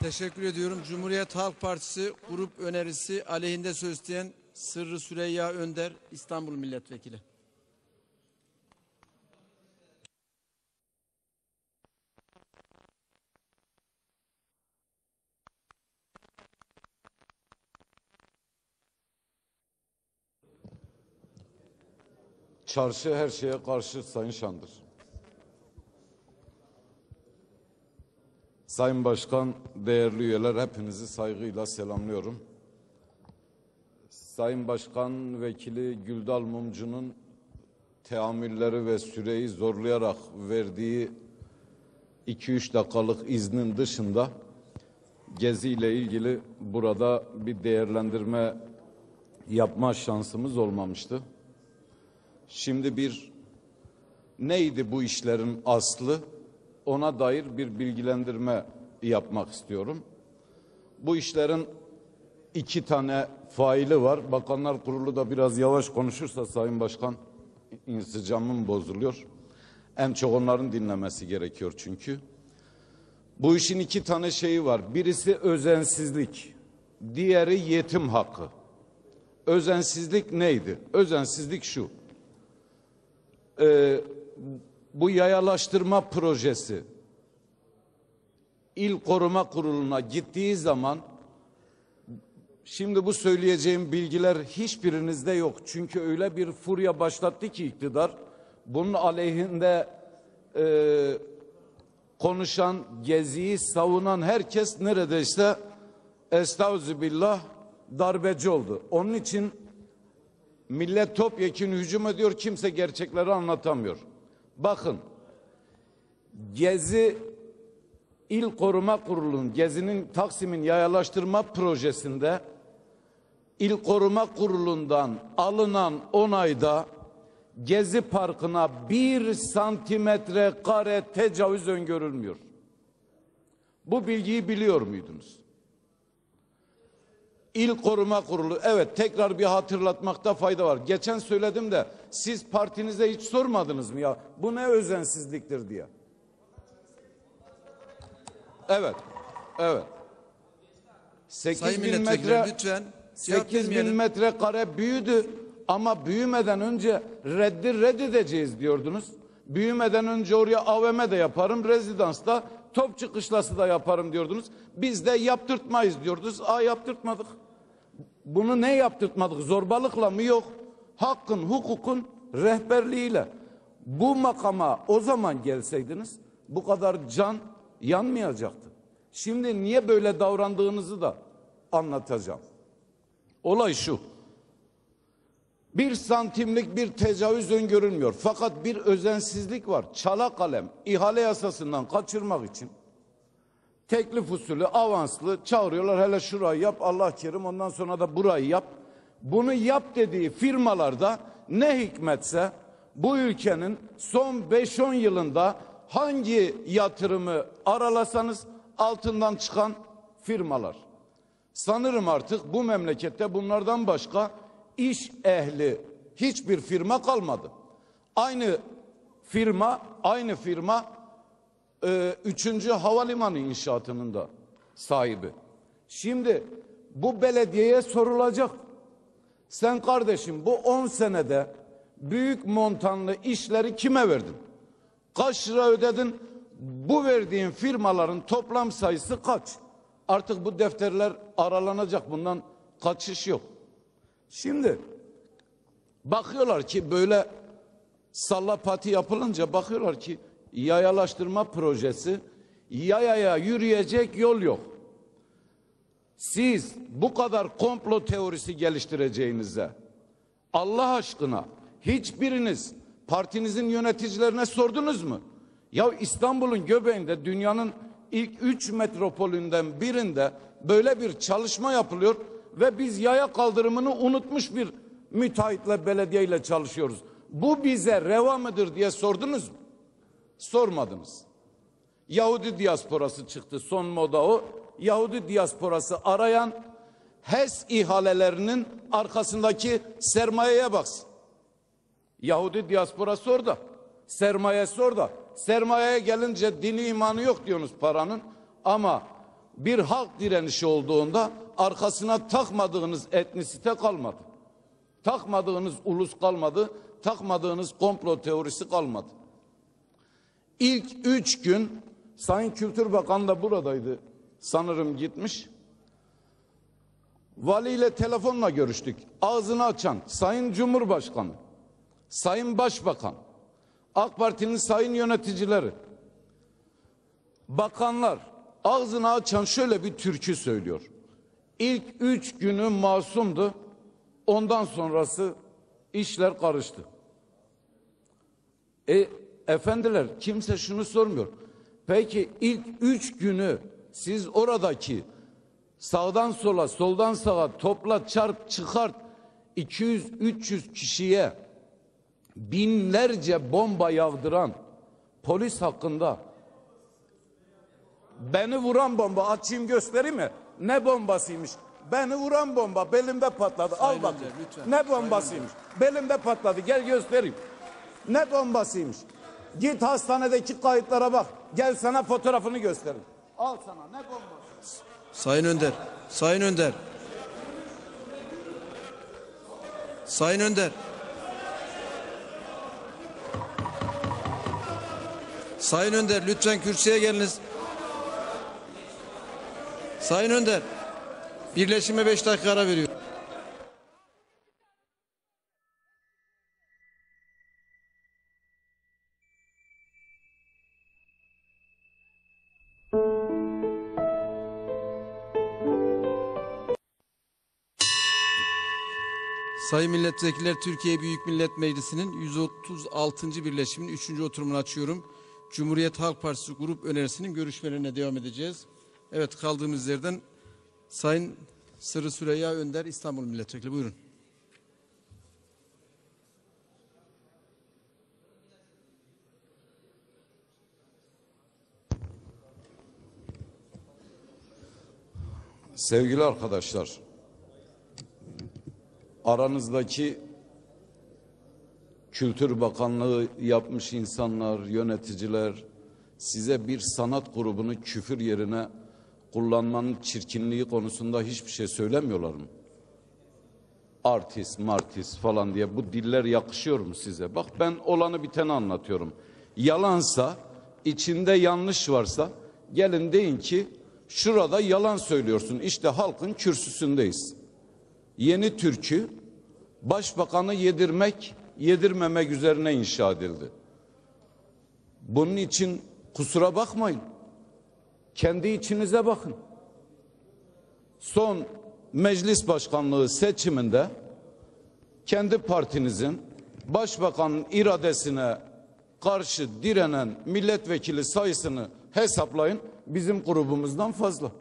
Teşekkür ediyorum. Cumhuriyet Halk Partisi grup önerisi aleyhinde söz isteyen Sırrı Süreyya Önder, İstanbul Milletvekili. Çarşı her şeye karşı Sayın Şandır. Sayın Başkan, değerli üyeler, hepinizi saygıyla selamlıyorum. Sayın Başkan Vekili Güldal Mumcu'nun teamülleri ve süreyi zorlayarak verdiği 2-3 dakikalık iznin dışında geziyle ilgili burada bir değerlendirme yapma şansımız olmamıştı. Şimdi neydi bu işlerin aslı? Ona dair bir bilgilendirme yapmak istiyorum. Bu işlerin 2 tane faili var. Bakanlar Kurulu da biraz yavaş konuşursa Sayın Başkan, insicamım bozuluyor. En çok onların dinlemesi gerekiyor çünkü. Bu işin 2 tane şeyi var. Birisi özensizlik, diğeri yetim hakkı. Özensizlik neydi? Özensizlik şu. Bu yayalaştırma projesi İl Koruma Kurulu'na gittiği zaman, şimdi bu söyleyeceğim bilgiler hiçbirinizde yok. Çünkü öyle bir furya başlattı ki iktidar, bunun aleyhinde konuşan, geziyi savunan herkes neredeyse estağfirullah darbeci oldu. Onun için millet topyekun hücum ediyor, kimse gerçekleri anlatamıyor. Bakın, Gezi İl Koruma Kurulu'nun, Gezi'nin Taksim'in yayalaştırma projesinde İl Koruma Kurulu'ndan alınan onayda Gezi Parkı'na 1 santimetre kare tecavüz öngörülmüyor. Bu bilgiyi biliyor muydunuz? İl Koruma Kurulu, evet, tekrar bir hatırlatmakta fayda var. Geçen söyledim de siz partinize hiç sormadınız mı ya? Bu ne özensizliktir diye. Evet, evet. 8.000 metre, lütfen 8.000 metrekare büyüdü ama büyümeden önce reddedeceğiz diyordunuz. Büyümeden önce oraya AVM de yaparım, rezidansta Topçu Kışlası da yaparım diyordunuz. Biz de yaptırtmayız diyordunuz. Yaptırtmadık. Bunu ne yaptırtmadık? Zorbalıkla mı? Yok. Hakkın, hukukun rehberliğiyle. Bu makama o zaman gelseydiniz bu kadar can yanmayacaktı. Şimdi niye böyle davrandığınızı da anlatacağım. Olay şu. 1 santimlik bir tecavüz öngörülmüyor. Fakat bir özensizlik var. Çala kalem ihale yasasından kaçırmak için teklif usulü avanslı çağırıyorlar. Hele şurayı yap, Allah kerim, ondan sonra da burayı yap. Bunu yap dediği firmalarda ne hikmetse bu ülkenin son 5-10 yılında hangi yatırımı aralasanız altından çıkan firmalar. Sanırım artık bu memlekette bunlardan başka iş ehli hiçbir firma kalmadı. Aynı firma 3. havalimanı inşaatının da sahibi. Şimdi bu belediyeye sorulacak. Sen kardeşim bu 10 senede büyük montanlı işleri kime verdin? Kaç lira ödedin? Bu verdiğin firmaların toplam sayısı kaç? Artık bu defterler aralanacak. Bundan kaçış yok. Şimdi bakıyorlar ki böyle sallapati yapılınca bakıyorlar ki yayalaştırma projesi, yayaya yürüyecek yol yok. Siz bu kadar komplo teorisi geliştireceğinize Allah aşkına hiçbiriniz partinizin yöneticilerine sordunuz mu? Ya İstanbul'un göbeğinde dünyanın ilk 3 metropolünden birinde böyle bir çalışma yapılıyor ve biz yaya kaldırımını unutmuş bir müteahhitle, belediyeyle çalışıyoruz. Bu bize reva mıdır diye sordunuz mu? Sormadınız. Yahudi diasporası çıktı, son moda o. Yahudi diasporası arayan HES ihalelerinin arkasındaki sermayeye baksın. Yahudi diasporası orada, sermayesi orada. Sermayeye gelince dini imanı yok diyorsunuz paranın, ama bir halk direnişi olduğunda arkasına takmadığınız etnisite kalmadı. Takmadığınız ulus kalmadı. Takmadığınız komplo teorisi kalmadı. İlk 3 gün Sayın Kültür Bakanı da buradaydı. Sanırım gitmiş. Valiyle telefonla görüştük. Ağzını açan Sayın Cumhurbaşkanı, Sayın Başbakan, AK Parti'nin sayın yöneticileri, bakanlar ağzını açan şöyle bir türkü söylüyor. İlk 3 günü masumdu. Ondan sonrası işler karıştı. Efendiler, kimse şunu sormuyor. Peki ilk 3 günü siz oradaki sağdan sola, soldan sağa topla, çarp, çıkart 200-300 kişiye binlerce bomba yağdıran polis hakkında, beni vuran bomba açayım göstereyim mi? Ne bombasıymış? Beni vuran bomba belimde patladı. Al bakın. Ne bombasıymış? Belimde patladı. Gel göstereyim. Ne bombasıymış? Git hastanedeki kayıtlara bak. Gel sana fotoğrafını göstereyim. Al sana ne bombası? Sayın Önder, Sayın Önder. Sayın Önder. Sayın Önder, lütfen kürsüye geliniz. Sayın Önder, birleşime 5 dakika ara veriyor. Sayın milletvekiller, Türkiye Büyük Millet Meclisi'nin 136. birleşimin 3. oturumunu açıyorum. Cumhuriyet Halk Partisi grup önerisinin görüşmelerine devam edeceğiz. Evet, kaldığımız yerden Sayın Sırrı Süreyya Önder, İstanbul Milletvekili, buyurun. Sevgili arkadaşlar, aranızdaki Kültür Bakanlığı yapmış insanlar, yöneticiler size bir sanat grubunu küfür yerine kullanmanın çirkinliği konusunda hiçbir şey söylemiyorlar mı? Artist, martist falan diye bu diller yakışıyor mu size? Bak, ben olanı biteni anlatıyorum. Yalansa, içinde yanlış varsa gelin deyin ki şurada yalan söylüyorsun. İşte halkın kürsüsündeyiz. Yeni türkü başbakanı yedirmek, yedirmemek üzerine inşa edildi. Bunun için kusura bakmayın. Kendi içinize bakın. Son meclis başkanlığı seçiminde kendi partinizin başbakanın iradesine karşı direnen milletvekili sayısını hesaplayın. Bizim grubumuzdan fazla.